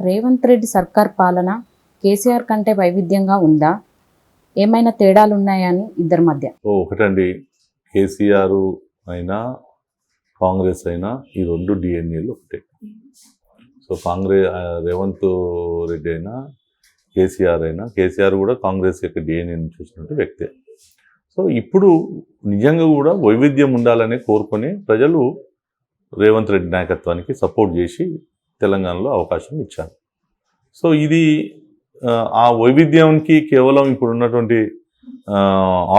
రేవంత్ రెడ్డి సర్కార్ పాలన కేసీఆర్ కంటే వైవిధ్యంగా ఉందా? ఏమైనా తేడాలు ఉన్నాయని ఇద్దరి మధ్య? ఒకటండి, కేసీఆర్ అయినా కాంగ్రెస్ అయినా ఈ రెండు డిఎన్ఏలు ఒకటే. సో రేవంత్ రెడ్డి అయినా కేసీఆర్ కూడా కాంగ్రెస్ యొక్క డిఎన్ఏని చూసినట్టు వ్యక్తే. సో ఇప్పుడు నిజంగా కూడా వైవిధ్యం ఉండాలని కోరుకొని ప్రజలు రేవంత్ రెడ్డి నాయకత్వానికి సపోర్ట్ చేసి తెలంగాణలో అవకాశం ఇచ్చారు. సో ఇది ఆ వైవిధ్యానికి కేవలం ఇప్పుడు ఉన్నటువంటి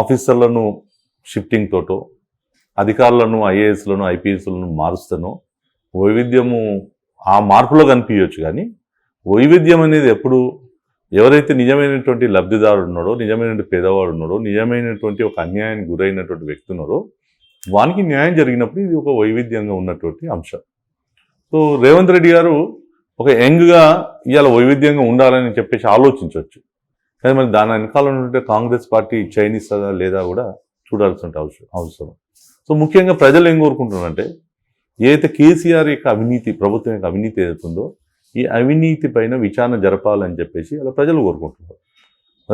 ఆఫీసర్లను షిఫ్టింగ్ తోటో, అధికారులను ఐఏఎస్లను ఐపీఎస్లను మారుస్తానో వైవిధ్యము ఆ మార్పులో కనిపించవచ్చు. కానీ వైవిధ్యం అనేది ఎప్పుడు ఎవరైతే నిజమైనటువంటి లబ్ధిదారుడు ఉన్నాడో, నిజమైనటువంటి పేదవాడు ఉన్నాడో, నిజమైనటువంటి ఒక అన్యాయానికి గురైనటువంటి వ్యక్తి ఉన్నాడో వానికి న్యాయం జరిగినప్పుడు ఇది ఒక వైవిధ్యంగా ఉన్నటువంటి అంశం. సో రేవంత్ రెడ్డి గారు ఒక యంగ్గా ఇవాళ వైవిధ్యంగా ఉండాలని చెప్పేసి ఆలోచించవచ్చు. కానీ మరి దాని వెనకాల ఉన్నటువంటి కాంగ్రెస్ పార్టీ చైనీస్గా లేదా కూడా చూడాల్సిన అవసరం. సో ముఖ్యంగా ప్రజలు ఏం కోరుకుంటున్నారంటే, ఏదైతే కేసీఆర్ యొక్క అవినీతి, ప్రభుత్వం యొక్క అవినీతి ఏదైతుందో ఈ అవినీతి పైన విచారణ జరపాలని చెప్పేసి అలా ప్రజలు కోరుకుంటున్నారు.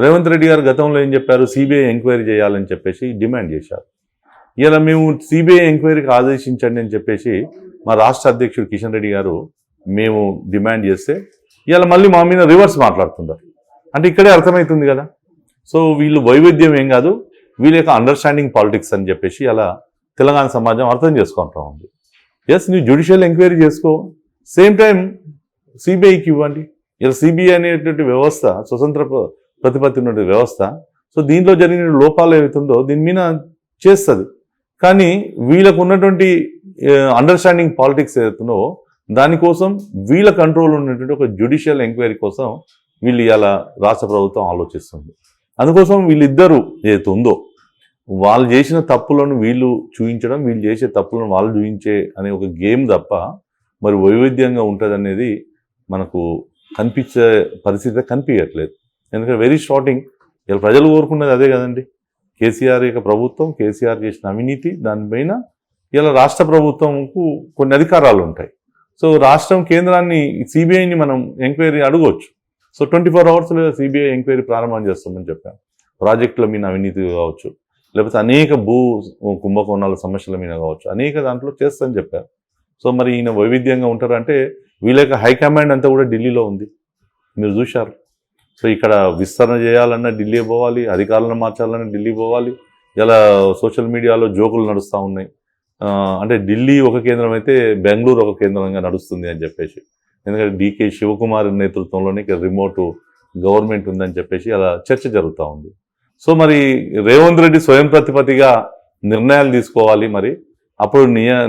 రేవంత్ రెడ్డి గారు గతంలో ఏం చెప్పారు, సిబిఐ ఎంక్వైరీ చేయాలని చెప్పేసి డిమాండ్ చేశారు. ఇలా మేము సిబిఐ ఎంక్వైరీకి ఆదేశించండి అని చెప్పేసి మా రాష్ట్ర అధ్యక్షుడు కిషన్ రెడ్డి గారు మేము డిమాండ్ చేస్తే ఇవాళ మళ్ళీ మా మీద రివర్స్ మాట్లాడుతున్నారు. అంటే ఇక్కడే అర్థమవుతుంది కదా. సో వీళ్ళు వైవిధ్యం ఏం కాదు, వీళ్ళ యొక్క అండర్స్టాండింగ్ పాలిటిక్స్ అని చెప్పేసి అలా తెలంగాణ సమాజం అర్థం చేసుకుంటూ ఉంది. ఎస్, నువ్వు జ్యుడిషియల్ ఎంక్వైరీ చేసుకో, సేమ్ టైం సిబిఐకి ఇవ్వండి. ఇలా సిబిఐ అనేటువంటి వ్యవస్థ స్వతంత్ర ప్రతిపత్తి ఉన్న వ్యవస్థ. సో దీంట్లో జరిగిన లోపాలు ఏవైతుందో దీని మీద చేస్తుంది. కానీ వీళ్ళకు ఉన్నటువంటి అండర్స్టాండింగ్ పాలిటిక్స్ ఏదైతుందో దానికోసం వీళ్ళ కంట్రోల్ ఉన్నటువంటి ఒక జ్యుడిషియల్ ఎంక్వైరీ కోసం వీళ్ళు ఇలా రాష్ట్ర ప్రభుత్వం ఆలోచిస్తుంది. అందుకోసం వీళ్ళిద్దరూ ఏదైతే ఉందో వాళ్ళు చేసిన తప్పులను వీళ్ళు చూపించడం, వీళ్ళు చేసే తప్పులను వాళ్ళు చూపించే అనే ఒక గేమ్ తప్ప మరి వైవిధ్యంగా ఉంటుంది అనేది మనకు కనిపించే పరిస్థితి కనిపించట్లేదు. ఎందుకంటే వెరీ స్టార్టింగ్ ఇలా ప్రజలు కోరుకున్నది అదే కదండి. కేసీఆర్ యొక్క ప్రభుత్వం, కేసీఆర్ చేసిన అవినీతి, దానిపైన ఇలా రాష్ట్ర ప్రభుత్వంకు కొన్ని అధికారాలు ఉంటాయి. సో రాష్ట్రం కేంద్రాన్ని సిబిఐని మనం ఎంక్వైరీ అడగవచ్చు. సో 24 అవర్స్లో సిబిఐ ఎంక్వైరీ ప్రారంభం చేస్తామని చెప్పాను. ప్రాజెక్టుల మీద అవినీతి కావచ్చు, లేకపోతే అనేక కుంభకోణాల సమస్యల మీద కావచ్చు, అనేక దాంట్లో చేస్తామని చెప్పారు. సో మరి ఈయన వైవిధ్యంగా ఉంటారంటే వీళ్ళ యొక్క హైకమాండ్ అంతా కూడా ఢిల్లీలో ఉంది, మీరు చూశారు. సో ఇక్కడ విస్తరణ చేయాలన్నా ఢిల్లీ పోవాలి, అధికారులను మార్చాలన్నా ఢిల్లీ పోవాలి. ఇలా సోషల్ మీడియాలో జోకులు నడుస్తూ ఉన్నాయి. అంటే ఢిల్లీ ఒక కేంద్రం అయితే బెంగళూరు ఒక కేంద్రంగా నడుస్తుంది అని చెప్పేసి. ఎందుకంటే డికే శివకుమార్ నేతృత్వంలోనే రిమోట్ గవర్నమెంట్ ఉందని చెప్పేసి అలా చర్చ జరుగుతూ ఉంది. సో మరి రేవంత్ రెడ్డి స్వయం ప్రతిపత్తిగా నిర్ణయాలు తీసుకోవాలి. మరి అప్పుడు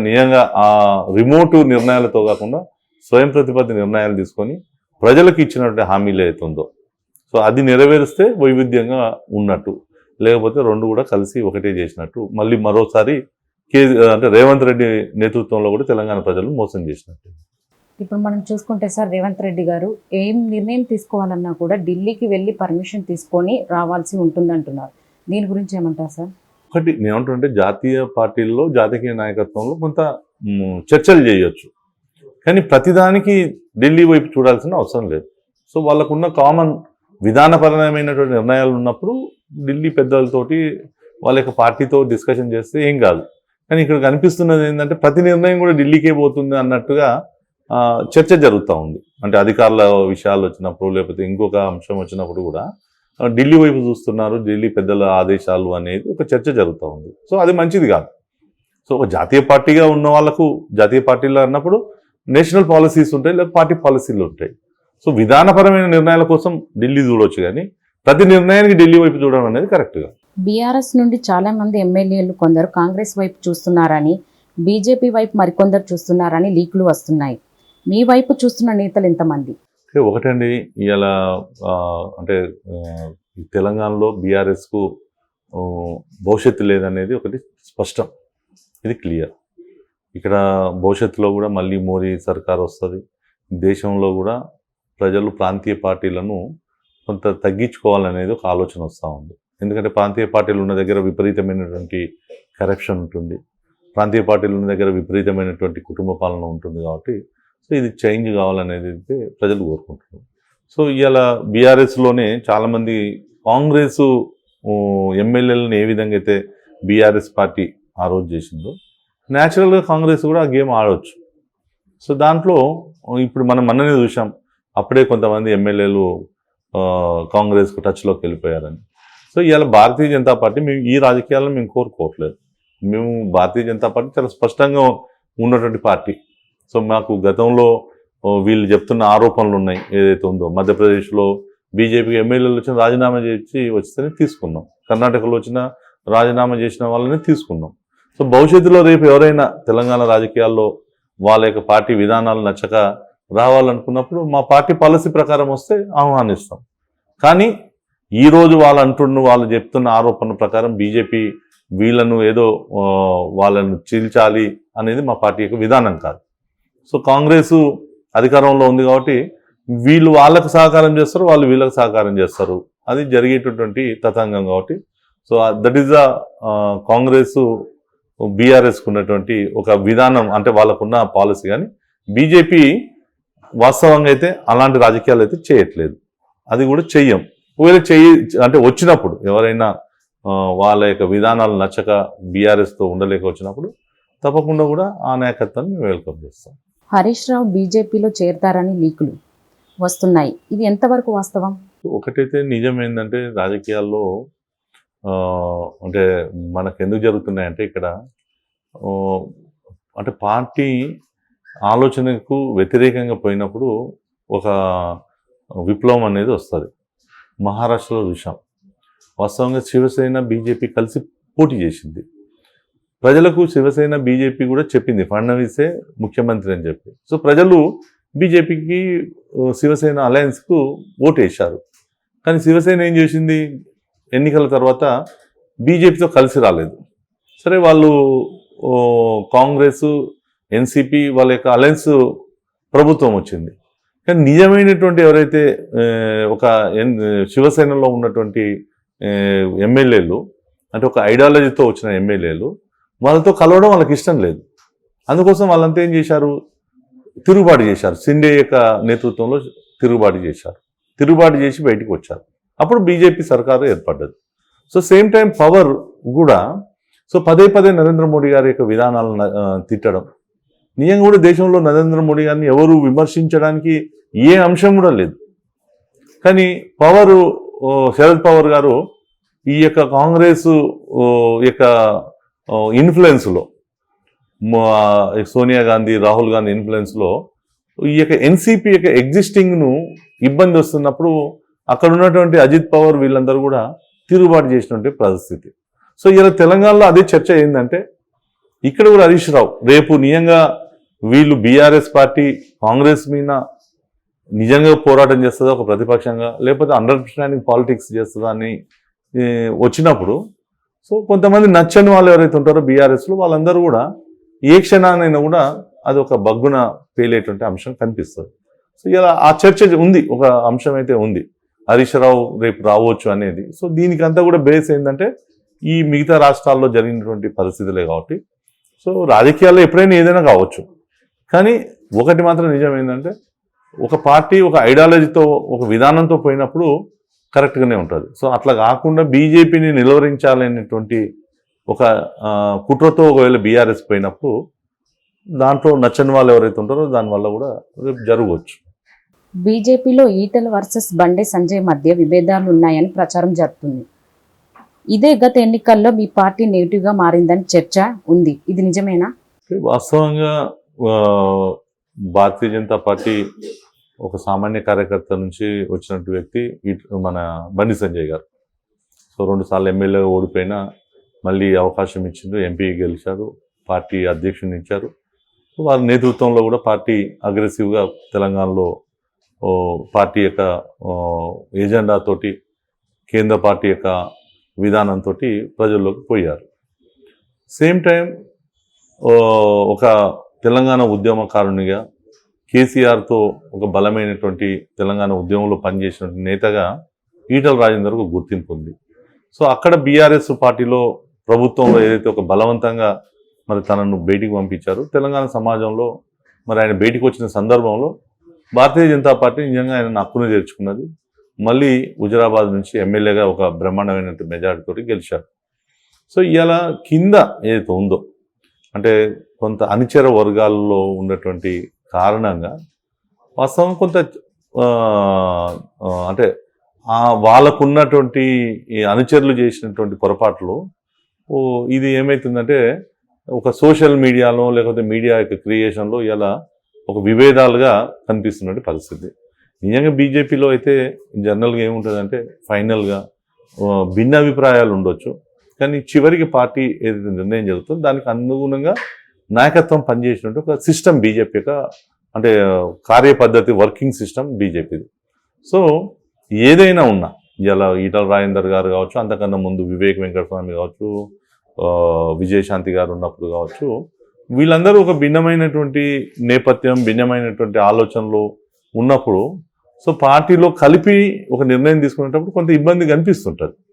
నిజంగా ఆ రిమోట్ నిర్ణయాలతో కాకుండా స్వయం ప్రతిపత్తి నిర్ణయాలు తీసుకొని ప్రజలకు ఇచ్చినటువంటి హామీలు అవుతుందో సో అది నెరవేరిస్తే వైవిధ్యంగా ఉన్నట్టు, లేకపోతే రెండు కూడా కలిసి ఒకటే చేసినట్టు, మళ్ళీ మరోసారి అంటే రేవంత్ రెడ్డి నేతృత్వంలో కూడా తెలంగాణ ప్రజలు మోసం చేసినట్టు. ఇప్పుడు మనం చూసుకుంటే సార్, రేవంత్ రెడ్డి గారు ఏం నిర్ణయం తీసుకోవాలన్నా కూడా ఢిల్లీకి వెళ్ళి పర్మిషన్ తీసుకొని రావాల్సి ఉంటుంది అంటున్నారు. దీని గురించి ఏమంటారు సార్? ఒకటి నేనేమంటుంటే, జాతీయ పార్టీల్లో జాతీయ నాయకత్వంలో కొంత చర్చలు చేయొచ్చు, కానీ ప్రతిదానికి ఢిల్లీ వైపు చూడాల్సిన అవసరం లేదు. సో వాళ్ళకున్న కామన్ విధానపరమైనటువంటి నిర్ణయాలు ఉన్నప్పుడు ఢిల్లీ పెద్దలతోటి వాళ్ళ యొక్క పార్టీతో డిస్కషన్ చేస్తే ఏం కాదు. కానీ ఇక్కడ కనిపిస్తున్నది ఏంటంటే ప్రతి నిర్ణయం కూడా ఢిల్లీకే పోతుంది అన్నట్టుగా చర్చ జరుగుతూ ఉంది. అంటే అధికారుల విషయాలు వచ్చినప్పుడు, లేకపోతే ఇంకొక అంశం వచ్చినప్పుడు కూడా ఢిల్లీ వైపు చూస్తున్నారు, ఢిల్లీ పెద్దల ఆదేశాలు అనేది ఒక చర్చ జరుగుతూ ఉంది. సో అది మంచిది కాదు. సో ఒక జాతీయ పార్టీగా ఉన్న వాళ్ళకు జాతీయ పార్టీలో అన్నప్పుడు నేషనల్ పాలసీస్ ఉంటాయి, లేదా పార్టీ పాలసీలు ఉంటాయి. సో విధానపరమైన నిర్ణయాల కోసం ఢిల్లీ చూడవచ్చు, కానీ ప్రతి నిర్ణయానికి ఢిల్లీ వైపు చూడడం అనేది కరెక్ట్గా. బీఆర్ఎస్ నుండి చాలా మంది ఎమ్మెల్యేలు కొందరు కాంగ్రెస్ వైపు చూస్తున్నారని, బీజేపీ వైపు మరికొందరు చూస్తున్నారని లీకులు వస్తున్నాయి. మీ వైపు చూస్తున్న నేతలు ఎంతమంది? ఒకటండి, ఇలా అంటే తెలంగాణలో బీఆర్ఎస్కు భవిష్యత్తు లేదనేది ఒకటి స్పష్టం, ఇది క్లియర్. ఇక్కడ భవిష్యత్తులో కూడా మళ్ళీ మోడీ సర్కార్ వస్తుంది. దేశంలో కూడా ప్రజలు ప్రాంతీయ పార్టీలను కొంత తగ్గించుకోవాలనేది ఒక ఆలోచన వస్తూ ఉంది. ఎందుకంటే ప్రాంతీయ పార్టీలు ఉన్న దగ్గర విపరీతమైనటువంటి కరప్షన్ ఉంటుంది, ప్రాంతీయ పార్టీలు ఉన్న దగ్గర విపరీతమైనటువంటి కుటుంబ పాలన ఉంటుంది. కాబట్టి సో ఇది చేంజ్ కావాలనేది అయితే ప్రజలు కోరుకుంటున్నారు. సో ఇవాళ బీఆర్ఎస్లోనే చాలామంది కాంగ్రెసు ఎమ్మెల్యేలను ఏ విధంగా అయితే బీఆర్ఎస్ పార్టీ ఆ రోజు చేసిందో న్యాచురల్గా కాంగ్రెస్ కూడా ఆ గేమ్ ఆడవచ్చు. సో దాంట్లో ఇప్పుడు మనం మొన్ననే చూసాం, అప్పుడే కొంతమంది ఎమ్మెల్యేలు కాంగ్రెస్కు టచ్లోకి వెళ్ళిపోయారని. సో ఇవాళ భారతీయ జనతా పార్టీ మేము ఈ రాజకీయాలను మేము కోరుకోవట్లేదు. మేము భారతీయ జనతా పార్టీ చాలా స్పష్టంగా ఉన్నటువంటి పార్టీ. సో మాకు గతంలో వీళ్ళు చెప్తున్న ఆరోపణలు ఉన్నాయి, ఏదైతే ఉందో మధ్యప్రదేశ్లో బీజేపీ ఎమ్మెల్యేలు వచ్చిన రాజీనామా చేసి వస్తేనే తీసుకున్నాం, కర్ణాటకలో వచ్చిన రాజీనామా చేసిన వాళ్ళని తీసుకున్నాం. సో భవిష్యత్తులో రేపు ఎవరైనా తెలంగాణ రాజకీయాల్లో వాళ్ళ యొక్క పార్టీ విధానాలు నచ్చక రావాలనుకున్నప్పుడు మా పార్టీ పాలసీ ప్రకారం వస్తే ఆహ్వానిస్తాం. కానీ ఈరోజు వాళ్ళు చెప్తున్న ఆరోపణ ప్రకారం బీజేపీ వీళ్ళను ఏదో వాళ్ళను చీల్చాలి అనేది మా పార్టీ యొక్క విధానం కాదు. సో కాంగ్రెస్ అధికారంలో ఉంది కాబట్టి వీళ్ళు వాళ్ళకు సహకారం చేస్తారు, వాళ్ళు వీళ్ళకి సహకారం చేస్తారు, అది జరిగేటటువంటి తతంగం కాబట్టి. So that is the Congress బీఆర్ఎస్కు ఉన్నటువంటి ఒక విధానం, అంటే వాళ్ళకున్న పాలసీ. కానీ బీజేపీ వాస్తవంగా అయితే అలాంటి రాజకీయాలు అయితే చేయట్లేదు, అది కూడా చెయ్యం. ఒకవేళ అంటే వచ్చినప్పుడు ఎవరైనా వాళ్ళ యొక్క విధానాలు నచ్చక బీఆర్ఎస్తో ఉండలేక వచ్చినప్పుడు తప్పకుండా కూడా ఆ నాయకత్వాన్ని మేము వెల్కమ్ చేస్తాం. హరీష్ రావు బీజేపీలో చేరతారని లీకులు వస్తున్నాయి, ఇది ఎంతవరకు వాస్తవం? ఒకటైతే నిజం ఏంటంటే రాజకీయాల్లో అంటే మనకు ఎందుకు జరుగుతున్నాయంటే ఇక్కడ అంటే పార్టీ ఆలోచనకు వ్యతిరేకంగా పోయినప్పుడు ఒక విప్లవం అనేది వస్తుంది. మహారాష్ట్రలో చూసాం, వాస్తవంగా శివసేన బీజేపీ కలిసి పోటీ చేసింది. ప్రజలకు శివసేన బీజేపీ కూడా చెప్పింది ఫడ్నవీసే ముఖ్యమంత్రి అని చెప్పి. సో ప్రజలు బీజేపీకి శివసేన అలయన్స్కు ఓటేశారు. కానీ శివసేన ఏం చేసింది, ఎన్నికల తర్వాత బీజేపీతో కలిసి రాలేదు. సరే వాళ్ళు కాంగ్రెస్ ఎన్సీపీ వాళ్ళ యొక్క అలయన్స్ ప్రభుత్వం వచ్చింది. కానీ నిజమైనటువంటి ఎవరైతే ఒక శివసేనలో ఉన్నటువంటి ఎమ్మెల్యేలు, అంటే ఒక ఐడియాలజీతో వచ్చిన ఎమ్మెల్యేలు, వాళ్ళతో కలవడం వాళ్ళకి ఇష్టం లేదు. అందుకోసం వాళ్ళంతా ఏం చేశారు, తిరుగుబాటు చేశారు. సిండే యొక్క నేతృత్వంలో తిరుగుబాటు చేసి బయటికి వచ్చారు. అప్పుడు బీజేపీ సర్కారు ఏర్పడ్డది. సో సేమ్ టైం పవర్ కూడా సో పదే నరేంద్ర మోడీ గారి యొక్క విధానాలను తిట్టడం. నిజంగా కూడా దేశంలో నరేంద్ర మోడీ గారిని ఎవరు విమర్శించడానికి ఏ అంశం కూడా లేదు. కానీ శరద్ పవార్ గారు ఈ యొక్క కాంగ్రెస్ యొక్క ఇన్ఫ్లుయెన్స్లో, సోనియా గాంధీ, రాహుల్ గాంధీ ఇన్ఫ్లుయెన్స్లో ఈ యొక్క ఎన్సీపీ యొక్క ఎగ్జిస్టింగ్ను ఇబ్బంది వస్తున్నప్పుడు అక్కడ ఉన్నటువంటి అజిత్ పవార్ వీళ్ళందరూ కూడా తిరుగుబాటు చేసినటువంటి పరిస్థితి. సో ఇలా తెలంగాణలో అదే చర్చ ఏంటంటే ఇక్కడ కూడా హరీష్ రావు రేపు నిజంగా వీళ్ళు బీఆర్ఎస్ పార్టీ కాంగ్రెస్ మీద నిజంగా పోరాటం చేస్తుందా ఒక ప్రతిపక్షంగా, లేకపోతే అండర్స్టాండింగ్ పాలిటిక్స్ చేస్తుందా అని వచ్చినప్పుడు, సో కొంతమంది నచ్చని వాళ్ళు ఎవరైతే ఉంటారో బీఆర్ఎస్లో వాళ్ళందరూ కూడా ఏ క్షణానైనా కూడా అది ఒక బగ్గున పేలేటువంటి అంశం కనిపిస్తుంది. సో ఇలా ఆ చర్చ ఉంది, ఒక అంశం అయితే ఉంది, హరీష్ రావు రేపు రావచ్చు అనేది. సో దీనికంతా కూడా బేస్ ఏంటంటే ఈ మిగతా రాష్ట్రాల్లో జరిగినటువంటి పరిస్థితులే కాబట్టి. సో రాజకీయాల్లో ఎప్పుడైనా ఏదైనా కావచ్చు, కానీ ఒకటి మాత్రం నిజం ఏంటంటే ఒక పార్టీ ఒక ఐడియాలజీతో ఒక విధానంతో పోయినప్పుడు కరెక్ట్గానే ఉంటుంది. సో అట్లా కాకుండా బీజేపీని నిలువరించాలనేటువంటి ఒక కుట్రతో ఒకవేళ బీఆర్ఎస్ పోయినప్పుడు దాంట్లో నచ్చని వాళ్ళు ఎవరైతే ఉంటారో దానివల్ల కూడా రేపు జరగవచ్చు. బీజేపీలో ఈటెల వర్సెస్ బండే సంజయ్ మధ్య విభేదాలు ఉన్నాయని ప్రచారం జరుగుతుంది. ఇదే గత ఎన్నికల్లో మీ పార్టీ నెగిటివ్గా మారిందని చర్చ ఉంది, ఇది నిజమేనా? వాస్తవంగా భారతీయ జనతా పార్టీ ఒక సామాన్య కార్యకర్త నుంచి వచ్చినటువంటి వ్యక్తి మన బండి సంజయ్ గారు. సో 2 సార్లు ఎమ్మెల్యేగా ఓడిపోయినా మళ్ళీ అవకాశం ఇచ్చిండు, ఎంపీ గెలిచారు, పార్టీ అధ్యక్షుని ఇచ్చారు. వారి నేతృత్వంలో కూడా పార్టీ అగ్రెసివ్గా తెలంగాణలో పార్టీ యొక్క ఎజెండాతోటి, కేంద్ర పార్టీ యొక్క విధానంతో ప్రజల్లోకి పోయారు. సేమ్ టైం ఒక తెలంగాణ ఉద్యమకారునిగా కేసీఆర్తో ఒక బలమైనటువంటి తెలంగాణ ఉద్యమంలో పనిచేసినటువంటి నేతగా ఈటల రాజేందర్కు గుర్తింపు ఉంది. సో అక్కడ బీఆర్ఎస్ పార్టీలో ప్రభుత్వంలో ఏదైతే ఒక బలవంతంగా మరి తనను బయటికి పంపించారో తెలంగాణ సమాజంలో మరి ఆయన బయటికి వచ్చిన సందర్భంలో భారతీయ జనతా పార్టీ నిజంగా ఆయన హక్కును చేర్చుకున్నది. మళ్ళీ హుజరాబాద్ నుంచి ఎమ్మెల్యేగా ఒక బ్రహ్మాండమైన మెజారిటీతో గెలిచారు. సో ఇవాళ కింద ఏదైతే ఉందో అంటే కొంత అనుచర వర్గాల్లో ఉన్నటువంటి కారణంగా వాస్తవం కొంత అంటే వాళ్ళకున్నటువంటి ఈ అనుచరులు చేసినటువంటి పొరపాట్లు ఇది ఏమవుతుందంటే ఒక సోషల్ మీడియాలో లేకపోతే మీడియా యొక్క క్రియేషన్లో ఇలా ఒక విభేదాలుగా కనిపిస్తున్నటువంటి పరిస్థితి. నిజంగా బీజేపీలో అయితే జనరల్గా ఏముంటుందంటే ఫైనల్గా భిన్నాభిప్రాయాలు ఉండొచ్చు, కానీ చివరికి పార్టీ ఏదైతే నిర్ణయం జరుగుతుందో దానికి అనుగుణంగా నాయకత్వం పనిచేసినట్టు ఒక సిస్టమ్ బీజేపీ యొక్క అంటే కార్యపద్ధతి వర్కింగ్ సిస్టమ్ బీజేపీది. సో ఏదైనా ఉన్నా ఇలా ఈటల రాజేందర్ గారు కావచ్చు, అంతకన్నా ముందు వివేక్ వెంకటస్వామి కావచ్చు, విజయశాంతి గారు ఉన్నప్పుడు కావచ్చు, వీళ్ళందరూ ఒక భిన్నమైనటువంటి నేపథ్యం, భిన్నమైనటువంటి ఆలోచనలు ఉన్నప్పుడు సో పార్టీలో కలిపి ఒక నిర్ణయం తీసుకునేటప్పుడు కొంత ఇబ్బంది కనిపిస్తుంటుంది.